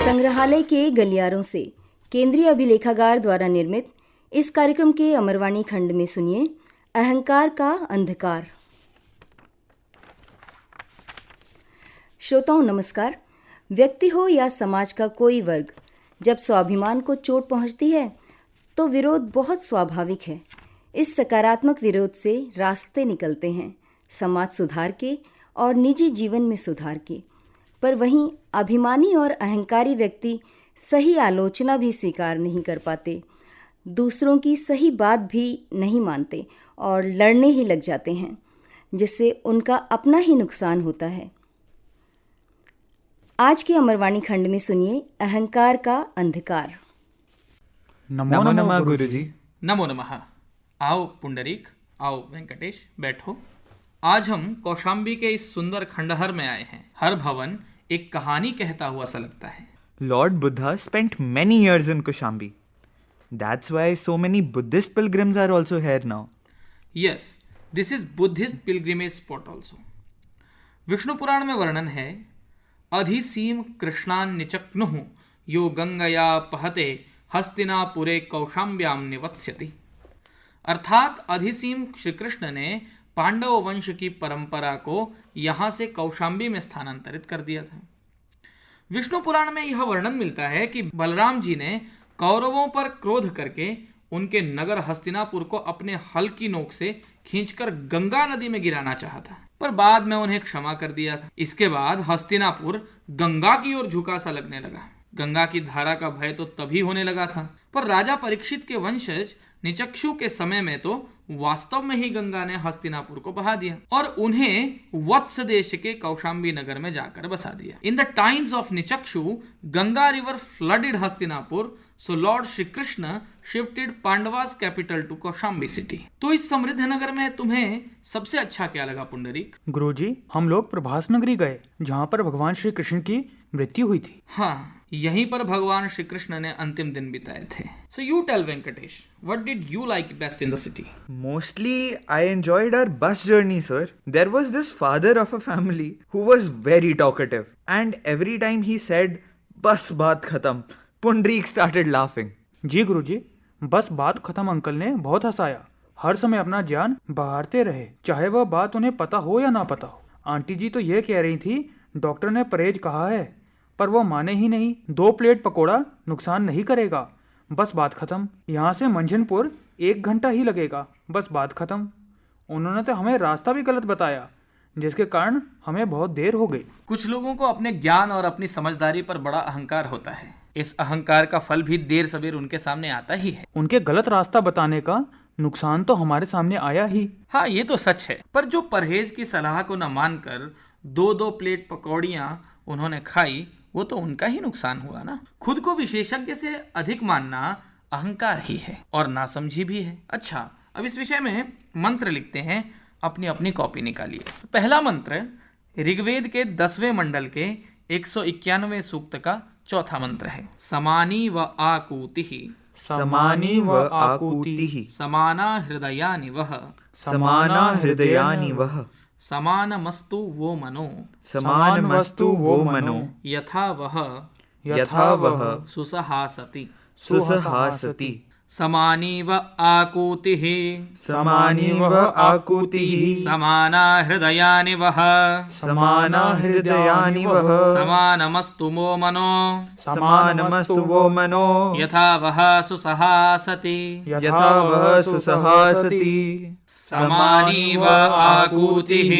संग्रहालय के गलियारों से केंद्रीय अभिलेखागार द्वारा निर्मित इस कार्यक्रम के अमरवाणी खंड में सुनिए अहंकार का अंधकार। श्रोताओं नमस्कार। व्यक्ति हो या समाज का कोई वर्ग, जब स्वाभिमान को चोट पहुंचती है तो विरोध बहुत स्वाभाविक है। इस सकारात्मक विरोध से रास्ते निकलते हैं, समाज सुधार के और निजी जीवन में सुधार के। पर वहीं अभिमानी और अहंकारी व्यक्ति सही आलोचना भी स्वीकार नहीं कर पाते, दूसरों की सही बात भी नहीं मानते और लड़ने ही लग जाते हैं, जिससे उनका अपना ही नुकसान होता है। आज के अमरवाणी खंड में सुनिए अहंकार का अंधकार। नमो नमः गुरुजी। नमो नमः। आओ पुंडरीक, आओ वेंकटेश, बैठो। आज हम कौशाम्बी के इस सुंदर खंडहर में आए हैं। हर भवन एक कहानी कहता हुआ सा लगता है। Lord Buddha spent many years in Kaushambi. That's why so many Buddhist pilgrims are also here now. Yes, this is Buddhist pilgrimage spot also. Vishnu पुराण में वर्णन है, अधिसीम कृष्णान निचक्नुः यो गंगया पहते हस्तिनापुरे कौशाम्ब्याम निवत्स्यति। अर्थात अधिसीम श्री कृष्ण ने पांडव वंश की परंपरा को यहाँ से कौशाम्बी में स्थानांतरित कर दिया था। विष्णु पुराण में यह वर्णन मिलता है कि बलराम जी ने कौरवों पर क्रोध करके उनके नगर हस्तिनापुर को अपने हल की नोक से खींचकर गंगा नदी में गिराना चाहा था, पर बाद में उन्हें क्षमा कर दिया था। इसके बाद हस्तिनापुर गंगा की ओर झुका सा लगने लगा। गंगा की धारा का भय तो तभी होने लगा था, पर राजा परीक्षित के वंशज निचक्षु के समय में तो वास्तव में ही गंगा ने हस्तिनापुर को बहा दिया और उन्हें वत्स देश के कौशाम्बी नगर में जाकर बसा दिया। In the times of Nichakshu Ganga river flooded Hastinapur, so lord Shri Krishna shifted Pandavas capital to Kaushambi city. तो इस समृद्ध नगर में तुम्हें सबसे अच्छा क्या लगा पुंडरीक? गुरुजी, हम लोग प्रभास नगरी गए, जहाँ पर भगवान श्री कृष्ण की मृत्यु हुई थी। हाँ, यहीं पर भगवान श्री कृष्ण ने अंतिम दिन बिताए थे। So you tell Venkatesh, what did you like best in the city? Mostly I enjoyed our bus journey, sir. There was this father of a family who was very talkative, and every time he said bus baat khatam, Pundrik started laughing. जी गुरुजी, बस बात खत्म uncle ने बहुत हंसाया। हर समय अपना ज्ञान बहारते रहे, चाहे वह बात उन्हें पता हो या ना पता हो। आंटी जी तो ये कह रही थी, डॉक्टर ने परहेज कहा है, पर वो माने ही नहीं। 2 प्लेट पकोड़ा नुकसान नहीं करेगा। बस बात खत्म। यहाँ से मंझनपुर 1 घंटा ही लगेगा। बस बात खत्म। उन्होंने तो हमें रास्ता भी गलत बताया, जिसके कारण हमें बहुत देर हो गई। कुछ लोगों को अपने ज्ञान और अपनी समझदारी पर बड़ा अहंकार होता है। इस अहंकार का फल भी देर सवेर उनके सामने आता ही है। उनके गलत रास्ता बताने का नुकसान तो हमारे सामने आया ही। हाँ, ये तो सच है। पर जो परहेज की सलाह को न मानकर 2-2 प्लेट पकौड़ियाँ उन्होंने खाई, वो तो उनका ही नुकसान हुआ ना। खुद को विशेषज्ञ से अधिक मानना अहंकार ही है और नासमझी भी है। अच्छा, अब इस विषय में मंत्र लिखते हैं। अपनी अपनी कॉपी निकालिए। पहला मंत्र ऋग्वेद के 10वें मंडल के 191वें सूक्त का चौथा मंत्र है। समानी व आकूतिः, समानी व आकूतिः, समाना हृदयानि वह, समाना हृदयानि वह, समानमस्तु वो मनो, समानमस्तु वो मनो, यथा वह यथा वह सुसहासति, सुसहासति। समानी व आकूतिः, समानी व आकूतिः, समाना हृदयानि वह, समाना हृदयानि वह, समानमस्तु वो मनो, समानमस्तु वो मनो, यथा वह सुसहासति, यथा वह सुसहासति। समानी व आकूतिः,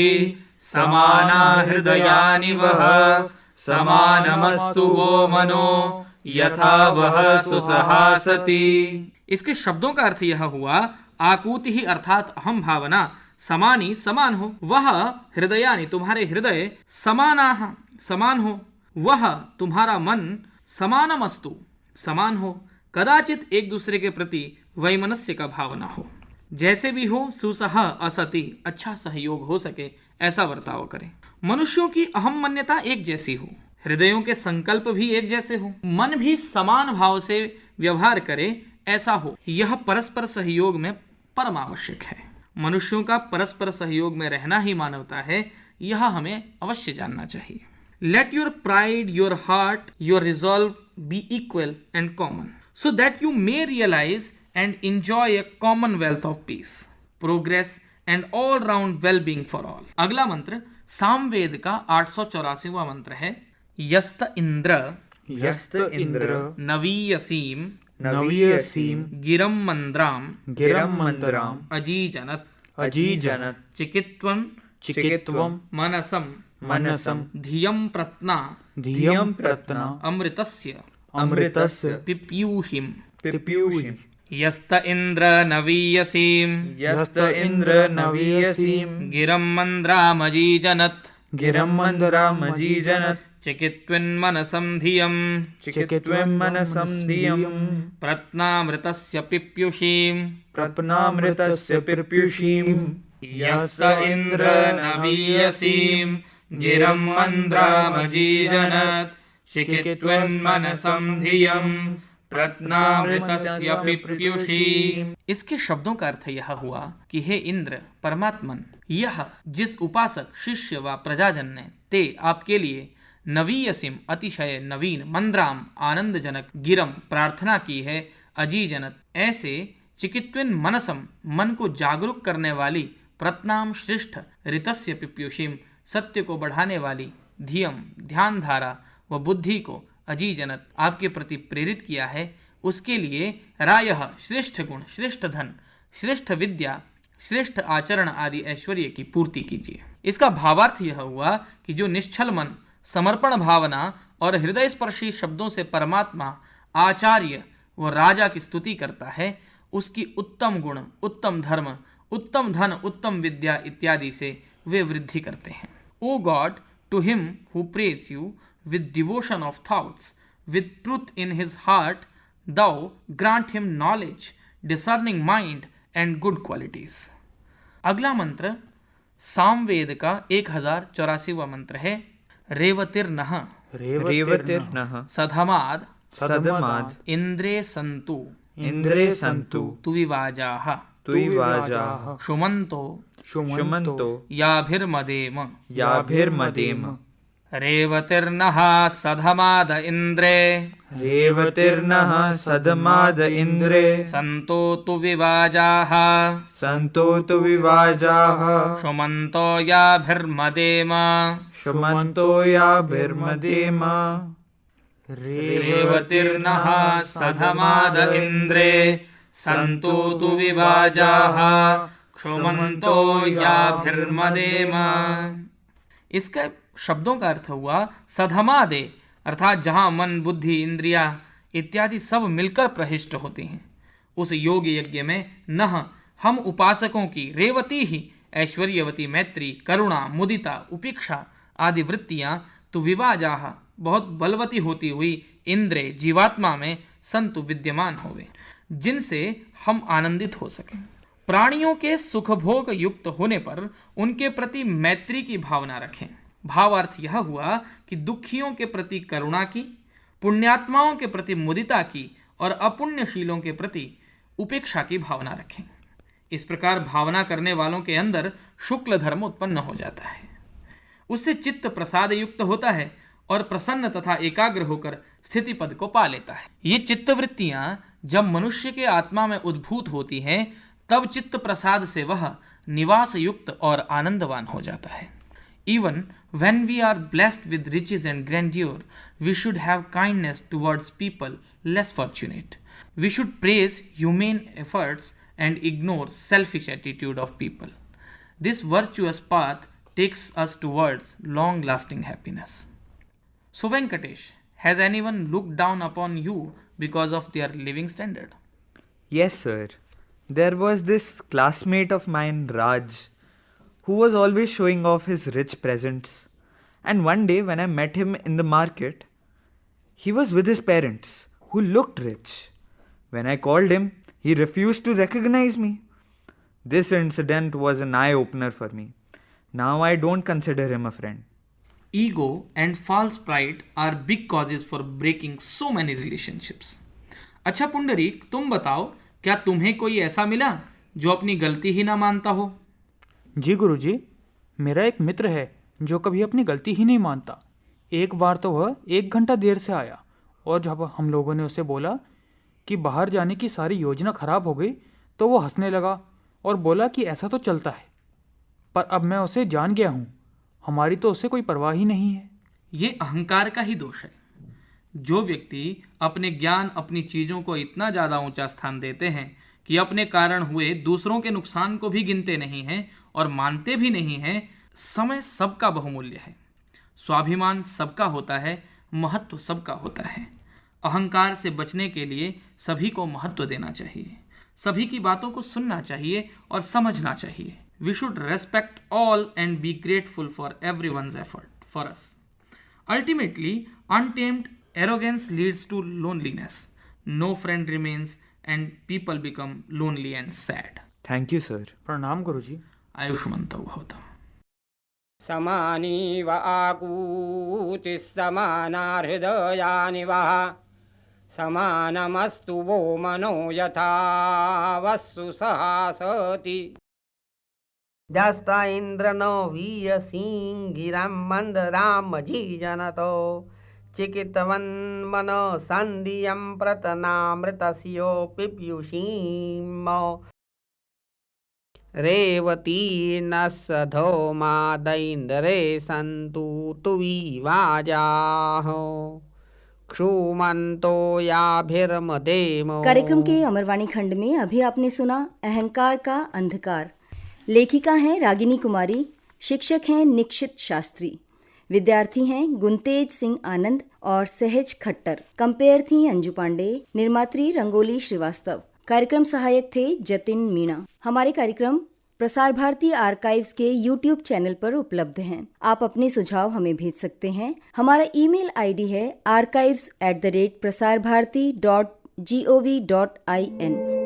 समाना हृदयानि वह, समानमस्तु वो मनो, यथा वह सुसहासति। इसके शब्दों का अर्थ यह हुआ, आकूति ही अर्थात अहम भावना, समानी समान हो, वह हृदयानि तुम्हारे हृदय, समानाः समान हो, वह तुम्हारा मन, समानमस्तु समान हो, कदाचित एक दूसरे के प्रति वैमनस्य का भावना हो। जैसे भी हो, सुसह असति अच्छा सहयोग हो सके ऐसा बर्ताव करें। मनुष्यों की अहम मान्यता एक जैसी हो, हृदयों के संकल्प भी एक जैसे हो, मन भी समान भाव से व्यवहार करे ऐसा हो। यह परस्पर सहयोग में परम आवश्यक है। मनुष्यों का परस्पर सहयोग में रहना ही मानवता है, यह हमें अवश्य जानना चाहिए। Let your pride, your heart, your resolve be equal and common, so that you may realize and enjoy a commonwealth of peace, progress and all-round well-being for all. अगला मंत्र सामवेद का 884वां मंत्र है। यस्त इंद्र यस्त इंद्र नवीयसीम नवीयसीम गिरम मंद्राम गिरम मंद्राम अजीजनत अजीजनत चिकित्वं चिकित्वम मनसम मनसम धियं प्रत्ना धियम प्रत्ना अमृतस्य अमृतस्य पिप्यूहिं पिप्यूषिम यस्त इन्द्र नवीयसीं यस्त इंद्र नवीयसीम गिरं मन्द्रामजीजनत् गिरम मंद्रामजीजनत चिकित्विन्मनसं धियं चिकित्वं मनसं धियं प्रत्नामृतस्य पिप्युषीं प्रपनामृतस्य पिप्यूषीम यस्त इन्द्र नवीयसीं गिरं मन्द्रामजीजनत् चिकित्विन्मनसं धियं प्रत्नामृतस्य पिप्युषीम्। इसके शब्दों का अर्थ यह हुआ कि हे इंद्र परमात्मन, यह जिस उपासक शिष्य व प्रजाजन ने ते आपके लिए नवीयसिम अतिशय नवीन मंद्राम आनंदजनक गिरम प्रार्थना की है अजीजनत ऐसे चिकित्विन मनसम मन को जागरूक करने वाली प्रत्नाम श्रेष्ठ ऋतस्य पिप्युषिम सत्य को बढ़ाने वाली धियम ध्यान धारा व बुद्धि को अजीजनत आपके प्रति प्रेरित किया है, उसके लिए रायः श्रेष्ठ गुण श्रेष्ठ धन श्रेष्ठ विद्या श्रेष्ठ आचरण आदि ऐश्वर्य की पूर्ति कीजिए। इसका भावार्थ यह हुआ कि जो निश्चल मन समर्पण भावना और हृदय स्पर्शी शब्दों से परमात्मा आचार्य व राजा की स्तुति करता है, उसकी उत्तम गुण उत्तम धर्म उत्तम धन उत्तम विद्या इत्यादि से वे वृद्धि करते हैं। O God, to him who praise you with devotion of thoughts, with truth in his heart, thou grant him knowledge, discerning mind and good qualities. अगला मंत्र सामवेद का 1084वां मंत्र है। रेवतिर्नः रेवतिर्नः सधमाद सदमाद इंद्रे संतु इंद्रे सन्तु तुविवाजाः तुविवाजाः शुमन्तो शुमन्तो याभिर्मदेम याभिर्मदेम रेवतिर्नः सधमाद इन्द्रे रेवतिर्नः सदमाद इन्द्रे सन्तो तु विवाजाः सन्तो तु विवाजाः शुमन्तो याभिर्मदेम शुमन्तो याभिर्मदेम रेवतिर्नः सधमाद इन्द्रे सन्तो तु विवाजाः शुमन्तो याभिर्मदेम। इसका शब्दों का अर्थ हुआ सधमादे अर्थात जहाँ मन बुद्धि इंद्रिया इत्यादि सब मिलकर प्रहिष्ट होती हैं, उस योग यज्ञ में नह हम उपासकों की रेवती ही ऐश्वर्यवती मैत्री करुणा मुदिता उपेक्षा आदि वृत्तियां तो विवाजाह बहुत बलवती होती हुई इंद्रे जीवात्मा में संतु विद्यमान होवे, जिनसे हम आनंदित हो सकें। प्राणियों के सुखभोग युक्त होने पर उनके प्रति मैत्री की भावना रखें। भावार्थ यह हुआ कि दुखियों के प्रति करुणा की, पुण्यात्माओं के प्रति मुदिता की और अपुण्यशीलों के प्रति उपेक्षा की भावना रखें। इस प्रकार भावना करने वालों के अंदर शुक्ल धर्म उत्पन्न हो जाता है, उससे चित्त प्रसाद युक्त होता है और प्रसन्न तथा एकाग्र होकर स्थिति पद को पा लेता है। ये चित्तवृत्तियां जब मनुष्य के आत्मा में उद्भूत होती हैं, तब चित्त प्रसाद से वह निवास युक्त और आनंदवान हो जाता है। Even when we are blessed with riches and grandeur, we should have kindness towards people less fortunate. We should praise humane efforts and ignore selfish attitude of people. This virtuous path takes us towards long-lasting happiness. So Venkatesh, has anyone looked down upon you because of their living standard? Yes, sir. There was this classmate of mine, Raj, who was always showing off his rich presents. And one day when I met him in the market, he was with his parents, who looked rich. When I called him, he refused to recognize me. This incident was an eye-opener for me. Now I don't consider him a friend. Ego and false pride are big causes for breaking so many relationships. अच्छा पुंडरीक, तुम बताओ, क्या तुम्हें कोई ऐसा मिला जो अपनी गलती ही ना मानता हो? जी गुरुजी, मेरा एक मित्र है जो कभी अपनी गलती ही नहीं मानता। एक बार तो वह 1 घंटा देर से आया और जब हम लोगों ने उसे बोला कि बाहर जाने की सारी योजना खराब हो गई तो वो हंसने लगा और बोला कि ऐसा तो चलता है। पर अब मैं उसे जान गया हूँ, हमारी तो उसे कोई परवाह ही नहीं है। ये अहंकार का ही दोष है। जो व्यक्ति अपने ज्ञान, अपनी चीजों को इतना ज्यादा ऊंचा स्थान देते हैं कि अपने कारण हुए दूसरों के नुकसान को भी गिनते नहीं हैं और मानते भी नहीं हैं, समय सबका बहुमूल्य है, स्वाभिमान सबका होता है, महत्व सबका होता है। अहंकार से बचने के लिए सभी को महत्व देना चाहिए, सभी की बातों को सुनना चाहिए और समझना चाहिए। We should respect all and be grateful for everyone's effort for us. Ultimately, untamed arrogance leads to loneliness. No friend remains and people become lonely and sad. Thank you, sir. प्रणाम गुरुजी। आयुष्मन्तौ भवतु। समानीव आकूतिः समाना हृदयानि वा समानमस्तु वो मनो यथा वस्सु सहासति। जस्त इन्द्रनो वीयसिंगिरां मन्दरामजीजनतो चिकितवन्मनो सन्धियं प्रतनामृतस्यो पिप्युषीम् रेवती न सधो मादैन्द्रे सन्तु तुविवाजाः क्षुमन्तो याभिर्मदेमो। कार्यक्रम के अमरवाणी खंड में अभी आपने सुना अहंकार का अंधकार। लेखिका हैं रागिनी कुमारी, शिक्षक हैं निक्षित शास्त्री, विद्यार्थी हैं गुंतेज सिंह आनंद और सहज खट्टर, कंपेयर थी अंजू पांडे, निर्मात्री रंगोली श्रीवास्तव, कार्यक्रम सहायक थे जतिन मीणा। हमारे कार्यक्रम प्रसार भारती आर्काइव्स के YouTube चैनल पर उपलब्ध हैं। आप अपने सुझाव हमें भेज सकते हैं। हमारा ईमेल आईडी है archives@prasarbharati.gov.in।